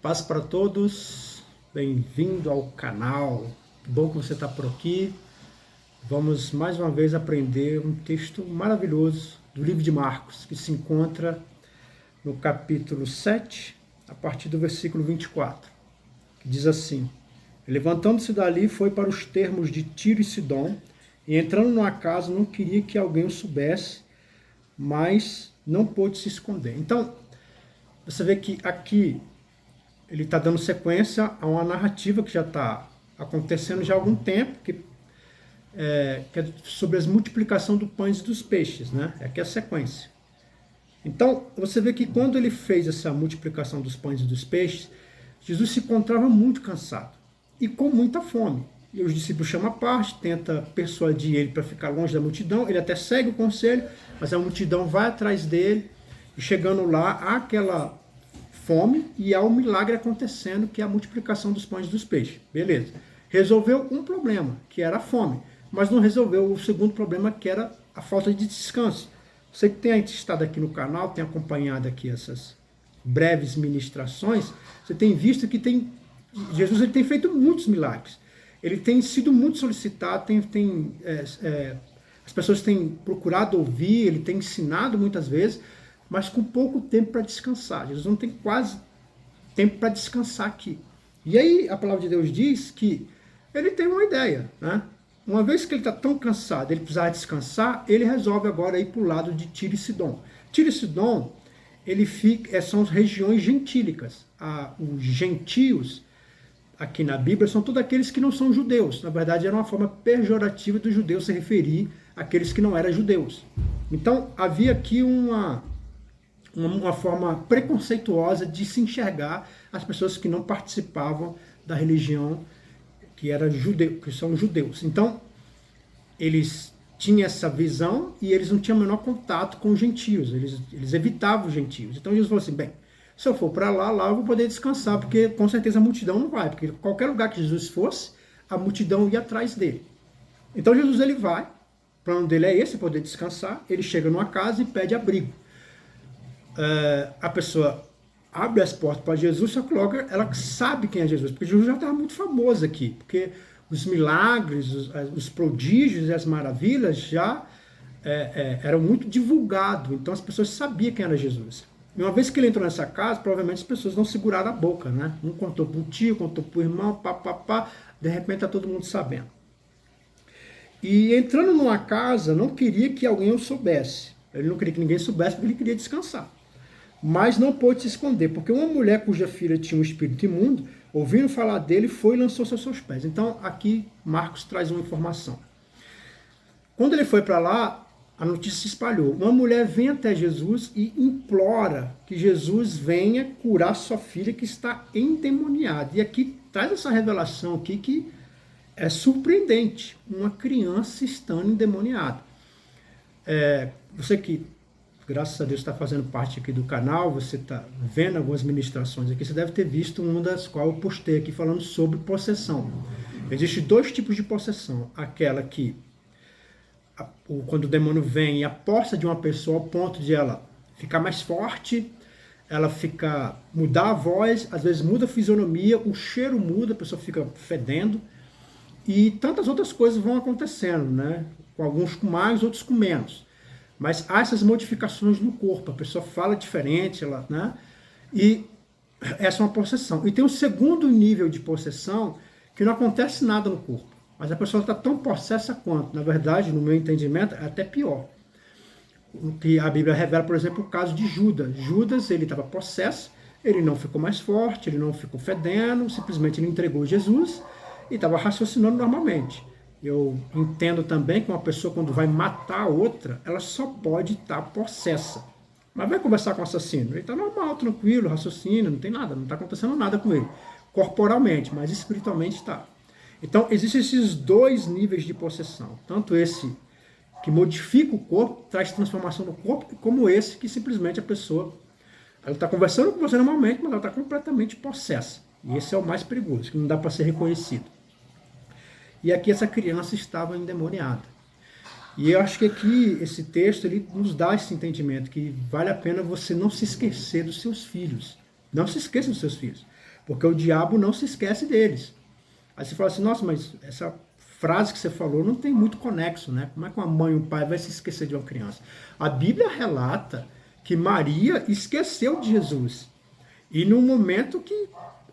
Paz para todos, bem-vindo ao canal. Bom que você está por aqui. Vamos mais uma vez aprender um texto maravilhoso do livro de Marcos, que se encontra no capítulo 7, a partir do versículo 24, que diz assim: levantando-se dali, foi para os termos de Tiro e Sidom, e entrando numa casa, não queria que alguém o soubesse, mas não pôde se esconder. Então, você vê que aqui ele está dando sequência a uma narrativa que já está acontecendo já há algum tempo, que é sobre a multiplicação do pães e dos peixes, né? Aqui é a sequência. Então, você vê que quando ele fez essa multiplicação dos pães e dos peixes, Jesus se encontrava muito cansado e com muita fome. E os discípulos chamam a parte, tenta persuadir ele para ficar longe da multidão, ele até segue o conselho, mas a multidão vai atrás dele, e chegando lá, há aquela fome e há um milagre acontecendo, que é a multiplicação dos pães e dos peixes. Beleza. Resolveu um problema, que era a fome, mas não resolveu o segundo problema, que era a falta de descanso. Você que tem estado aqui no canal, tem acompanhado aqui essas breves ministrações, você tem visto que Jesus ele tem feito muitos milagres. Ele tem sido muito solicitado, as pessoas têm procurado ouvir, ele tem ensinado muitas vezes, mas com pouco tempo para descansar. Jesus não tem quase tempo para descansar aqui. E aí a palavra de Deus diz que ele tem uma ideia, né? Uma vez que ele está tão cansado, ele precisava descansar, ele resolve agora ir para o lado de Tiro e Sidom. Tiro e Sidom, são as regiões gentílicas. Os gentios, aqui na Bíblia, são todos aqueles que não são judeus. Na verdade, era uma forma pejorativa do judeu se referir àqueles que não eram judeus. Então, havia aqui uma forma preconceituosa de se enxergar as pessoas que não participavam da religião que são judeus. Então, eles tinham essa visão e eles não tinham o menor contato com os gentios, eles evitavam os gentios. Então, Jesus falou assim, bem, se eu for para lá eu vou poder descansar, porque com certeza a multidão não vai, porque qualquer lugar que Jesus fosse, a multidão ia atrás dele. Então, Jesus ele vai, o plano dele é esse, poder descansar, ele chega numa casa e pede abrigo. A pessoa abre as portas para Jesus, só que logo ela sabe quem é Jesus, porque Jesus já estava muito famoso aqui, porque os milagres, os prodígios e as maravilhas já eram muito divulgados, então as pessoas sabiam quem era Jesus. E uma vez que ele entrou nessa casa, provavelmente as pessoas não seguraram a boca, né? Um contou para o tio, contou para o irmão, de repente está todo mundo sabendo. E entrando numa casa, não queria que alguém o soubesse, ele não queria que ninguém soubesse, porque ele queria descansar. Mas não pôde se esconder, porque uma mulher cuja filha tinha um espírito imundo, ouvindo falar dele, foi e lançou-se aos seus pés. Então, aqui, Marcos traz uma informação. Quando ele foi para lá, a notícia se espalhou. Uma mulher vem até Jesus e implora que Jesus venha curar sua filha que está endemoniada. E aqui traz essa revelação aqui que é surpreendente. Uma criança estando endemoniada. Você que, graças a Deus, está fazendo parte aqui do canal, você está vendo algumas ministrações aqui, você deve ter visto uma das quais eu postei aqui falando sobre possessão. Existem dois tipos de possessão. Aquela que, quando o demônio vem e aposta de uma pessoa ao ponto de ela ficar mais forte, ela mudar a voz, às vezes muda a fisionomia, o cheiro muda, a pessoa fica fedendo, e tantas outras coisas vão acontecendo, né? Com alguns com mais, outros com menos. Mas há essas modificações no corpo, a pessoa fala diferente, né? E essa é uma possessão. E tem um segundo nível de possessão que não acontece nada no corpo, mas a pessoa está tão possessa quanto. Na verdade, no meu entendimento, é até pior. O que a Bíblia revela, por exemplo, o caso de Judas. Judas, ele estava possesso, ele não ficou mais forte, ele não ficou fedendo, simplesmente ele entregou Jesus e estava raciocinando normalmente. Eu entendo também que uma pessoa, quando vai matar a outra, ela só pode estar possessa. Mas vai conversar com o assassino, ele está normal, tranquilo, raciocina, não tem nada, não está acontecendo nada com ele. Corporalmente, mas espiritualmente está. Então, existem esses dois níveis de possessão. Tanto esse que modifica o corpo, traz transformação no corpo, como esse que simplesmente a pessoa está conversando com você normalmente, mas ela está completamente possessa. E esse é o mais perigoso, que não dá para ser reconhecido. E aqui essa criança estava endemoniada. E eu acho que aqui esse texto ele nos dá esse entendimento, que vale a pena você não se esquecer dos seus filhos. Não se esqueça dos seus filhos, porque o diabo não se esquece deles. Aí você fala assim, nossa, mas essa frase que você falou não tem muito conexo, né? Como é que uma mãe e um pai vai se esquecer de uma criança? A Bíblia relata que Maria esqueceu de Jesus. E num momento que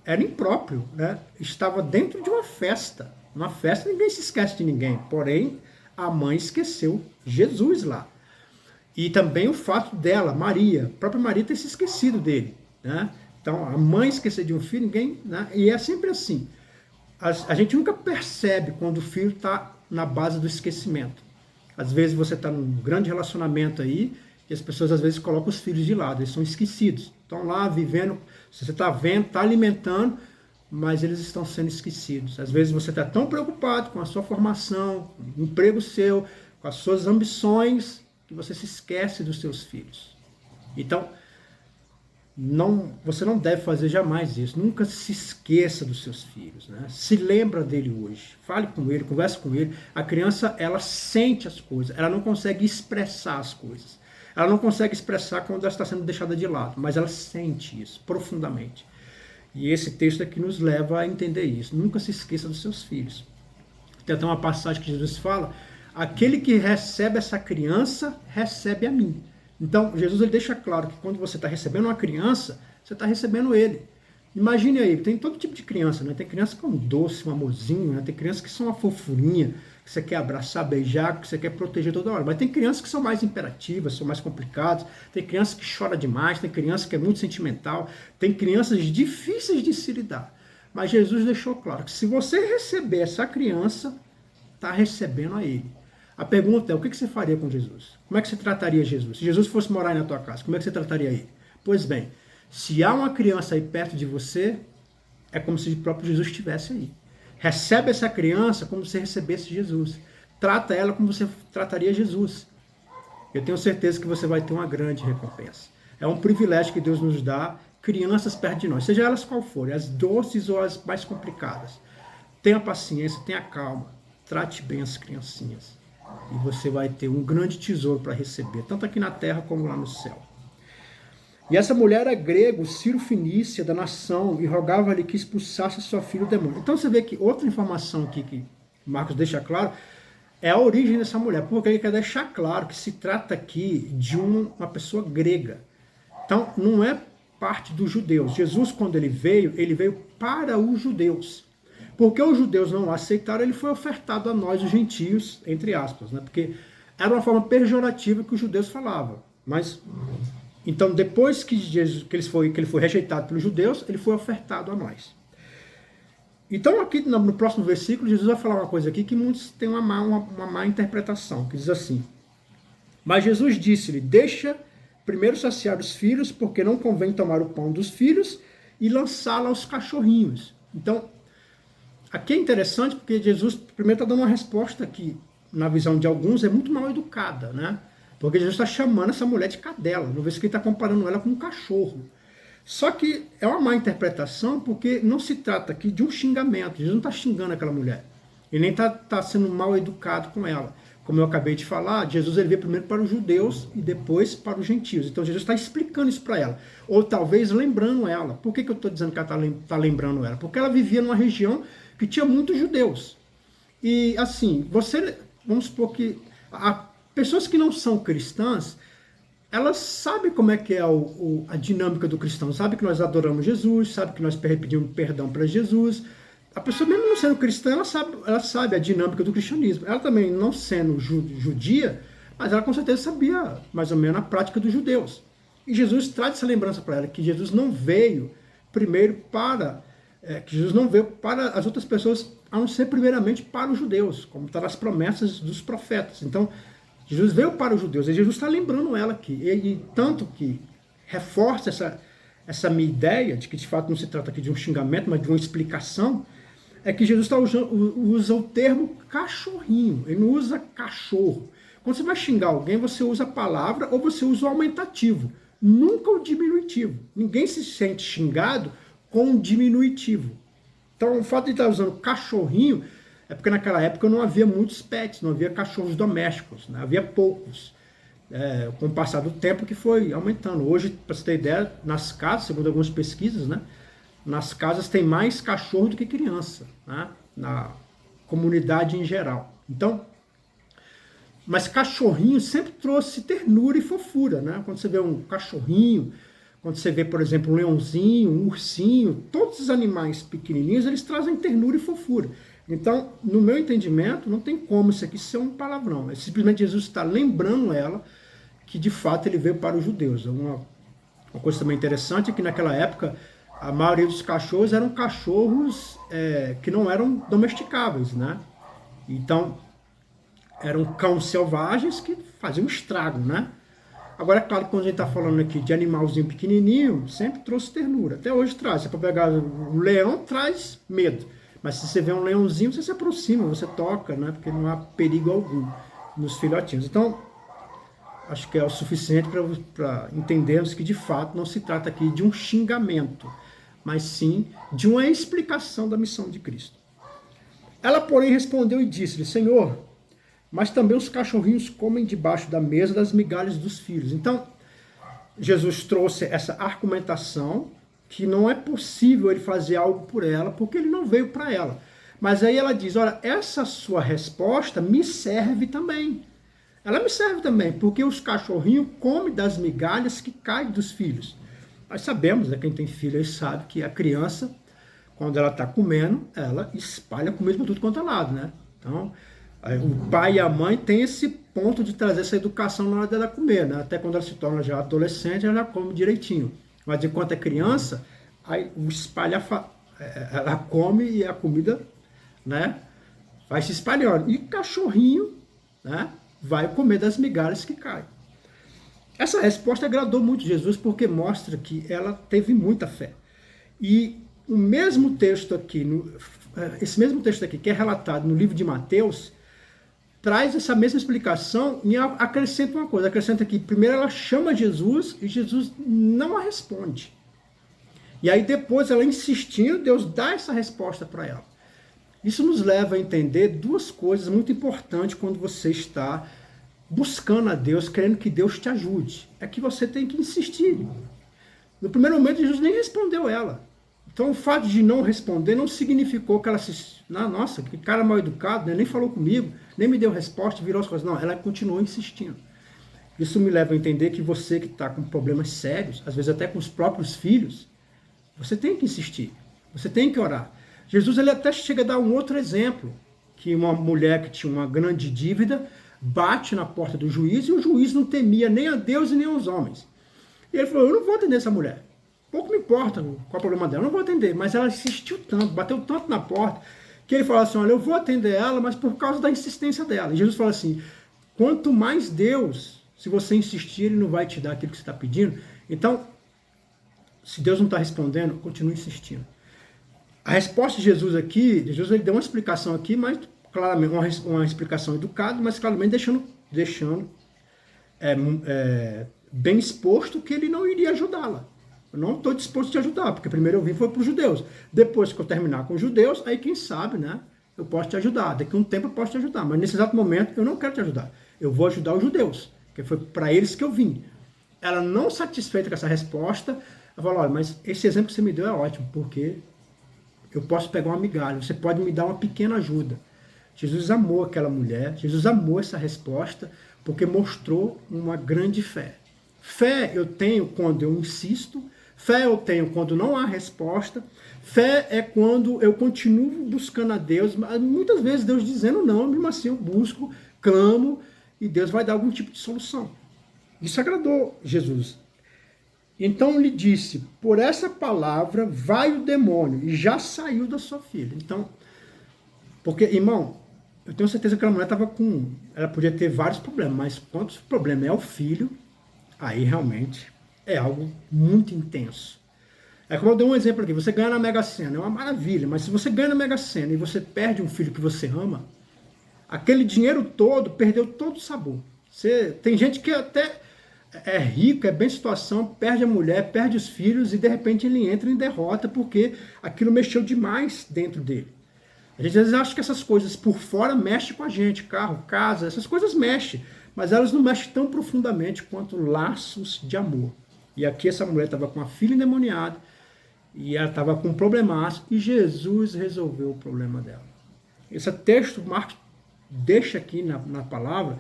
era impróprio, né? Estava dentro de uma festa. Uma festa ninguém se esquece de ninguém. Porém, a mãe esqueceu Jesus lá. E também o fato dela, Maria, a própria Maria ter se esquecido dele, né? Então, a mãe esquecer de um filho, ninguém, né? E é sempre assim. A gente nunca percebe quando o filho está na base do esquecimento. Às vezes você está num grande relacionamento aí e as pessoas às vezes colocam os filhos de lado, eles são esquecidos. Estão lá vivendo, você está vendo, está alimentando, mas eles estão sendo esquecidos. Às vezes você está tão preocupado com a sua formação, com o emprego seu, com as suas ambições, que você se esquece dos seus filhos. Então, você não deve fazer jamais isso. Nunca se esqueça dos seus filhos, né? Se lembra dele hoje. Fale com ele, converse com ele. A criança, ela sente as coisas. Ela não consegue expressar as coisas. Ela não consegue expressar quando ela está sendo deixada de lado. Mas ela sente isso profundamente. E esse texto aqui nos leva a entender isso. Nunca se esqueça dos seus filhos. Tem até uma passagem que Jesus fala: aquele que recebe essa criança, recebe a mim. Então, Jesus ele deixa claro que quando você está recebendo uma criança, você está recebendo ele. Imagine aí, tem todo tipo de criança, né? Tem criança que é um doce, um amorzinho, né? Tem crianças que são uma fofurinha, que você quer abraçar, beijar, que você quer proteger toda hora. Mas tem crianças que são mais imperativas, são mais complicadas, tem criança que chora demais, tem criança que é muito sentimental, tem crianças difíceis de se lidar. Mas Jesus deixou claro que se você receber essa criança, está recebendo a ele. A pergunta é, o que você faria com Jesus? Como é que você trataria Jesus? Se Jesus fosse morar aí na tua casa, como é que você trataria ele? Pois bem, se há uma criança aí perto de você, é como se o próprio Jesus estivesse aí. Recebe essa criança como se você recebesse Jesus. Trata ela como você trataria Jesus. Eu tenho certeza que você vai ter uma grande recompensa. É um privilégio que Deus nos dá, crianças perto de nós, seja elas qual forem, as doces ou as mais complicadas. Tenha paciência, tenha calma, trate bem as criancinhas. E você vai ter um grande tesouro para receber, tanto aqui na terra como lá no céu. E essa mulher era grego, Ciro-fenícia, da nação, e rogava-lhe que expulsasse a sua filha do demônio. Então você vê que outra informação aqui que Marcos deixa claro é a origem dessa mulher, porque ele quer deixar claro que se trata aqui de uma pessoa grega. Então não é parte dos judeus. Jesus, quando ele veio para os judeus. Porque os judeus não o aceitaram, ele foi ofertado a nós, os gentios, entre aspas, né? Porque era uma forma pejorativa que os judeus falavam. Mas, então, depois que ele foi rejeitado pelos judeus, ele foi ofertado a nós. Então, aqui no próximo versículo, Jesus vai falar uma coisa aqui que muitos têm uma má interpretação, que diz assim: mas Jesus disse-lhe, deixa primeiro saciar os filhos, porque não convém tomar o pão dos filhos e lançá-lo aos cachorrinhos. Então, aqui é interessante porque Jesus primeiro está dando uma resposta que, na visão de alguns, é muito mal educada, né? Porque Jesus está chamando essa mulher de cadela, no versículo que ele está comparando ela com um cachorro. Só que é uma má interpretação porque não se trata aqui de um xingamento. Jesus não está xingando aquela mulher. Ele nem está sendo mal educado com ela. Como eu acabei de falar, Jesus ele veio primeiro para os judeus e depois para os gentios. Então Jesus está explicando isso para ela. Ou talvez lembrando ela. Por que eu estou dizendo que ela está lembrando ela? Porque ela vivia numa região que tinha muitos judeus. E assim, vamos supor que pessoas que não são cristãs, elas sabem como é que é a dinâmica do cristão, sabem que nós adoramos Jesus, sabem que nós pedimos perdão para Jesus. A pessoa, mesmo não sendo cristã, ela sabe a dinâmica do cristianismo. Ela também, não sendo judia, mas ela com certeza sabia mais ou menos a prática dos judeus. E Jesus traz essa lembrança para ela, que Jesus não veio primeiro que Jesus não veio para as outras pessoas, a não ser primeiramente para os judeus, como está nas promessas dos profetas. Então, Jesus veio para os judeus, e Jesus está lembrando ela aqui. E tanto que reforça essa minha ideia, de que de fato não se trata aqui de um xingamento, mas de uma explicação, é que Jesus usa o termo cachorrinho, ele não usa cachorro. Quando você vai xingar alguém, você usa a palavra ou você usa o aumentativo, nunca o diminutivo. Ninguém se sente xingado com um diminutivo. Então, o fato de estar usando cachorrinho é porque naquela época não havia muitos pets, não havia cachorros domésticos, né? Havia poucos. com o passar do tempo que foi aumentando. Hoje, para você ter ideia, nas casas, segundo algumas pesquisas, né, nas casas tem mais cachorro do que criança, né, na comunidade em geral. Então, mas cachorrinho sempre trouxe ternura e fofura, né? Quando você vê um cachorrinho, quando você vê, por exemplo, um leãozinho, um ursinho, todos os animais pequenininhos, eles trazem ternura e fofura. Então, no meu entendimento, não tem como isso aqui ser um palavrão. É simplesmente Jesus está lembrando ela que, de fato, ele veio para os judeus. Uma coisa também interessante é que, naquela época, a maioria dos cachorros eram cachorros que não eram domesticáveis, né? Então, eram cães selvagens que faziam estrago, né? Agora, é claro que quando a gente está falando aqui de animalzinho pequenininho, sempre trouxe ternura. Até hoje traz. Se para pegar um leão, traz medo. Mas se você vê um leãozinho, você se aproxima, você toca, né? Porque não há perigo algum nos filhotinhos. Então, acho que é o suficiente para entendermos que, de fato, não se trata aqui de um xingamento, mas sim de uma explicação da missão de Cristo. Ela, porém, respondeu e disse-lhe: Senhor, mas também os cachorrinhos comem debaixo da mesa das migalhas dos filhos. Então, Jesus trouxe essa argumentação que não é possível ele fazer algo por ela, porque ele não veio para ela. Mas aí ela diz, olha, essa sua resposta me serve também. Ela me serve também, porque os cachorrinhos comem das migalhas que caem dos filhos. Nós sabemos, né, quem tem filho aí sabe que a criança, quando ela está comendo, ela espalha comida por tudo quanto é lado, né? Então, o pai e a mãe têm esse ponto de trazer essa educação na hora dela comer, né? Até quando ela se torna já adolescente, ela já come direitinho. Mas enquanto é criança, aí o ela come e a comida, né, vai se espalhando. E cachorrinho, né, vai comer das migalhas que caem. Essa resposta agradou muito Jesus porque mostra que ela teve muita fé. E o mesmo texto aqui, esse mesmo texto aqui que é relatado no livro de Mateus, traz essa mesma explicação e acrescenta uma coisa. Acrescenta que primeiro ela chama Jesus e Jesus não a responde. E aí depois ela insistindo, Deus dá essa resposta para ela. Isso nos leva a entender duas coisas muito importantes quando você está buscando a Deus, querendo que Deus te ajude. É que você tem que insistir. No primeiro momento Jesus nem respondeu ela. Então o fato de não responder não significou que ela se... Nossa, que cara mal educado, né? Nem falou comigo, nem me deu resposta, virou as coisas. Não, ela continuou insistindo. Isso me leva a entender que você que está com problemas sérios, às vezes até com os próprios filhos, você tem que insistir, você tem que orar. Jesus ele até chega a dar um outro exemplo, que uma mulher que tinha uma grande dívida bate na porta do juiz e o juiz não temia nem a Deus e nem aos homens. E ele falou, eu não vou atender essa mulher. Pouco me importa qual é o problema dela, eu não vou atender. Mas ela insistiu tanto, bateu tanto na porta, que ele falou assim, olha, eu vou atender ela, mas por causa da insistência dela. E Jesus fala assim, quanto mais Deus, se você insistir, ele não vai te dar aquilo que você está pedindo. Então, se Deus não está respondendo, continue insistindo. A resposta de Jesus aqui, Jesus ele deu uma explicação aqui, mas claramente uma explicação educada, mas claramente deixando bem exposto que ele não iria ajudá-la. Eu não estou disposto a te ajudar, porque primeiro eu vim foi para os judeus. Depois que eu terminar com os judeus, aí quem sabe, né? Eu posso te ajudar. Daqui a um tempo eu posso te ajudar. Mas nesse exato momento eu não quero te ajudar. Eu vou ajudar os judeus, porque foi para eles que eu vim. Ela não satisfeita com essa resposta, ela falou, olha, mas esse exemplo que você me deu é ótimo, porque eu posso pegar uma migalha, você pode me dar uma pequena ajuda. Jesus amou aquela mulher, Jesus amou essa resposta, porque mostrou uma grande fé. Fé eu tenho quando eu insisto, fé eu tenho quando não há resposta, fé é quando eu continuo buscando a Deus, mas muitas vezes Deus dizendo não, mesmo assim eu busco, clamo, e Deus vai dar algum tipo de solução. Isso agradou Jesus. Então lhe disse, por essa palavra vai o demônio, e já saiu da sua filha. Então, porque, irmão, eu tenho certeza que aquela mulher estava com... Ela podia ter vários problemas, mas quantos problemas é o filho, aí realmente é algo muito intenso. É como eu dei um exemplo aqui, você ganha na Mega Sena, é uma maravilha, mas se você ganha na Mega Sena e você perde um filho que você ama, aquele dinheiro todo perdeu todo o sabor. Tem gente que até é rico, é bem situação, perde a mulher, perde os filhos e de repente ele entra em derrota porque aquilo mexeu demais dentro dele. A gente às vezes acha que essas coisas por fora mexem com a gente, carro, casa, essas coisas mexem. mas elas não mexem tão profundamente quanto laços de amor. E aqui essa mulher estava com a filha endemoniada, e ela estava com um problemaço, e Jesus resolveu o problema dela. Esse texto, Marcos deixa aqui na palavra,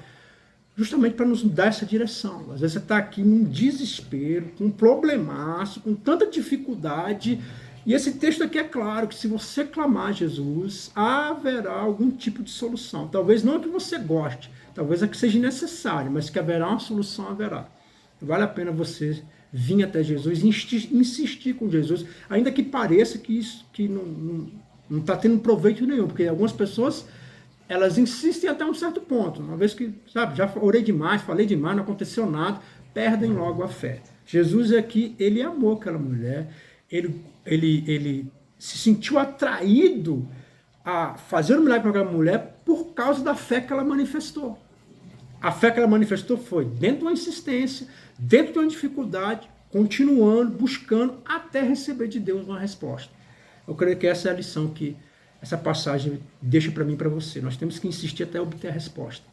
justamente para nos dar essa direção. Às vezes você está aqui num desespero, com um problemaço, com tanta dificuldade, e esse texto aqui é claro que se você clamar a Jesus, haverá algum tipo de solução. Talvez não a que você goste, talvez a que seja necessária, mas que haverá uma solução, haverá. Vale a pena você vir até Jesus, insistir com Jesus, ainda que pareça que isso que não está tendo proveito nenhum, porque algumas pessoas elas insistem até um certo ponto. Uma vez que, sabe, já orei demais, falei demais, não aconteceu nada, perdem logo a fé. Jesus aqui, ele amou aquela mulher, ele se sentiu atraído a fazer um milagre para aquela mulher por causa da fé que ela manifestou. A fé que ela manifestou foi dentro de uma insistência, dentro de uma dificuldade, continuando, buscando, até receber de Deus uma resposta. Eu creio que essa é a lição que essa passagem deixa para mim e para você. Nós temos que insistir até obter a resposta.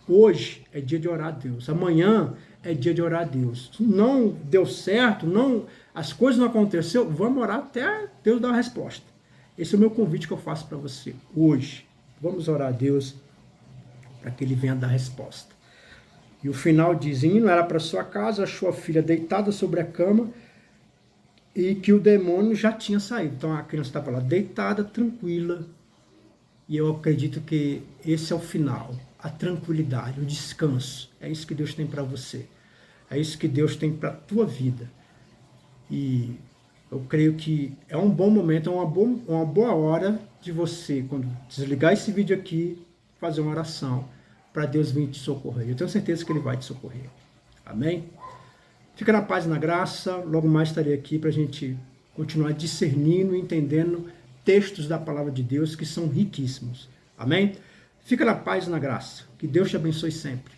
Hoje é dia de orar a Deus. Amanhã é dia de orar a Deus. Não deu certo, as coisas não aconteceram, vamos orar até Deus dar a resposta. Esse é o meu convite que eu faço para você. Hoje, vamos orar a Deus para que Ele venha dar a resposta. E o final diz, indo ela para sua casa, achou a filha deitada sobre a cama, e que o demônio já tinha saído. Então a criança estava lá deitada, tranquila. E eu acredito que esse é o final. A tranquilidade, o descanso. É isso que Deus tem para você. É isso que Deus tem para a tua vida. E eu creio que é um bom momento, é uma boa hora de você, quando desligar esse vídeo aqui, fazer uma oração para Deus vir te socorrer. Eu tenho certeza que Ele vai te socorrer. Amém? Fica na paz e na graça, logo mais estarei aqui para a gente continuar discernindo e entendendo textos da palavra de Deus que são riquíssimos. Amém? Fica na paz e na graça. Que Deus te abençoe sempre.